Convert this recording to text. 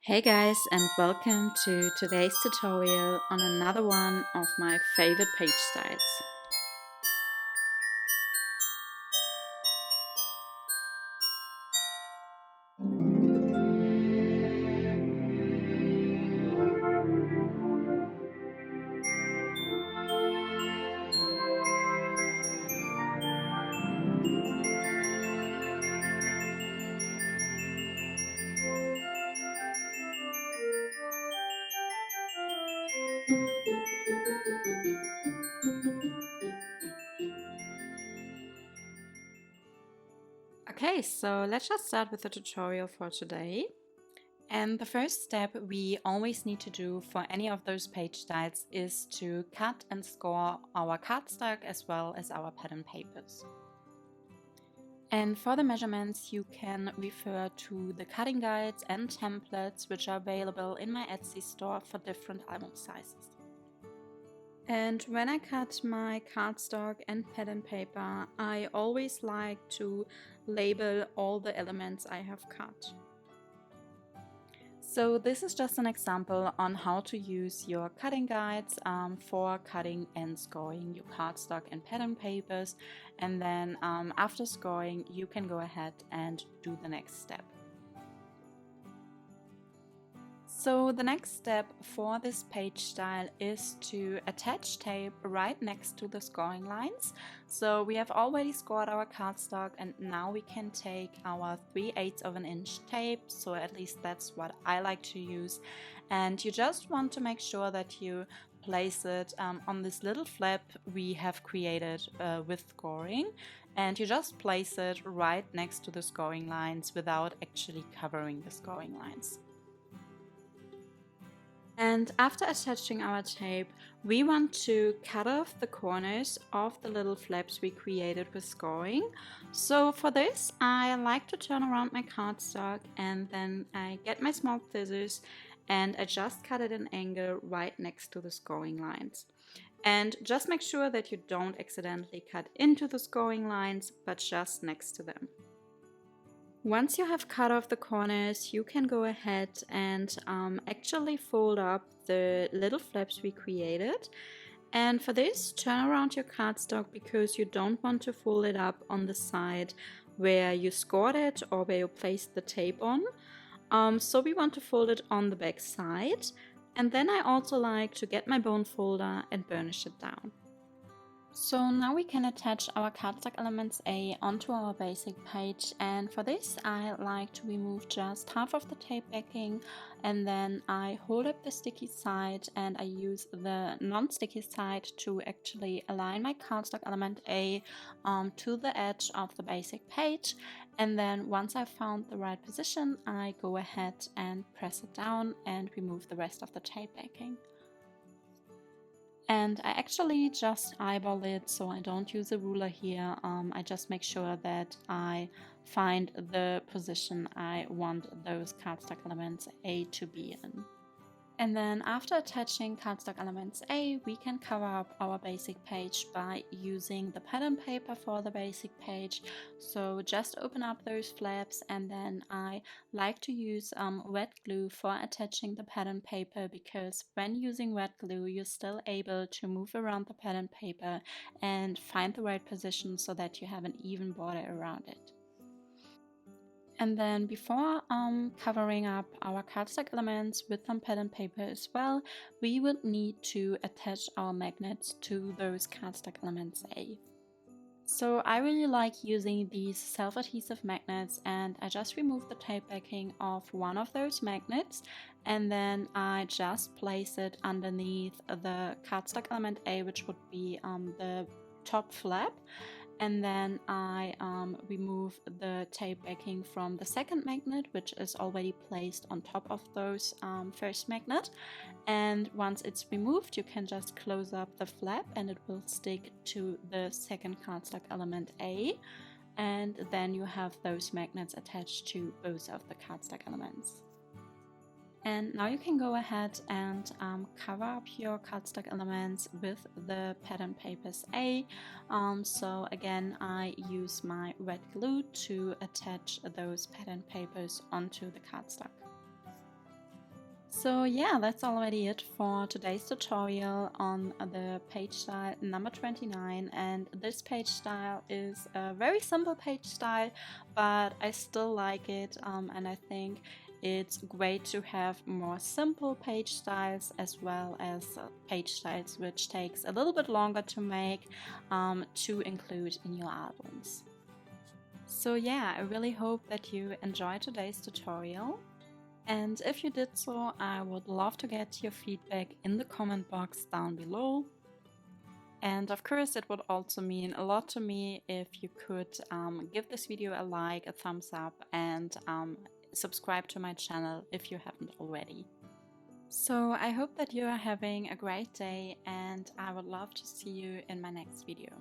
Hey guys, and welcome to today's tutorial on another one of my favorite page styles. Okay, so let's just start with the tutorial for today. And the first step we always need to do for any of those page styles is to cut and score our cardstock as well as our pattern papers. And for the measurements, you can refer to the cutting guides and templates which are available in my Etsy store for different album sizes. And when I cut my cardstock and pattern paper, I always like to label all the elements I have cut. So this is just an example on how to use your cutting guides for cutting and scoring your cardstock and pattern papers. And then after scoring, you can go ahead and do the next step. So the next step for this page style is to attach tape right next to the scoring lines. So we have already scored our cardstock and now we can take our 3/8 of an inch tape, so at least that's what I like to use, and you just want to make sure that you place it on this little flap we have created with scoring, and you just place it right next to the scoring lines without actually covering the scoring lines. And after attaching our tape, we want to cut off the corners of the little flaps we created with scoring. So for this, I like to turn around my cardstock and then I get my small scissors and I just cut it at an angle right next to the scoring lines. And just make sure that you don't accidentally cut into the scoring lines, but just next to them. Once you have cut off the corners, you can go ahead and actually fold up the little flaps we created. And for this, turn around your cardstock because you don't want to fold it up on the side where you scored it or where you placed the tape on. So we want to fold it on the back side. And then I also like to get my bone folder and burnish it down. So now we can attach our cardstock elements A onto our basic page, and for this I like to remove just half of the tape backing, and then I hold up the sticky side and I use the non-sticky side to actually align my cardstock element A to the edge of the basic page, and then once I've found the right position I go ahead and press it down and remove the rest of the tape backing. And I actually just eyeball it, so I don't use a ruler here. I just make sure that I find the position I want those cardstock elements A to be in. And then after attaching cardstock elements A, we can cover up our basic page by using the pattern paper for the basic page. So just open up those flaps, and then I like to use wet glue for attaching the pattern paper, because when using wet glue you're still able to move around the pattern paper and find the right position so that you have an even border around it. And then before covering up our cardstock elements with some pattern paper as well, we would need to attach our magnets to those cardstock elements A. So I really like using these self-adhesive magnets, and I just remove the tape backing of one of those magnets and then I just place it underneath the cardstock element A, which would be the top flap, and then I remove the tape backing from the second magnet, which is already placed on top of those first magnet. And once it's removed, you can just close up the flap and it will stick to the second cardstock element A, and then you have those magnets attached to both of the cardstock elements. And now you can go ahead and cover up your cardstock elements with the pattern papers A. So again, I use my red glue to attach those pattern papers onto the cardstock. So yeah, that's already it for today's tutorial on the page style number 29, and this page style is a very simple page style, but I still like it, and I think it's great to have more simple page styles as well as page styles which takes a little bit longer to make, to include in your albums. So yeah, I really hope that you enjoyed today's tutorial. And if you did so, I would love to get your feedback in the comment box down below. And of course, it would also mean a lot to me if you could give this video a like, a thumbs up, and subscribe to my channel if you haven't already. So I hope that you are having a great day, and I would love to see you in my next video.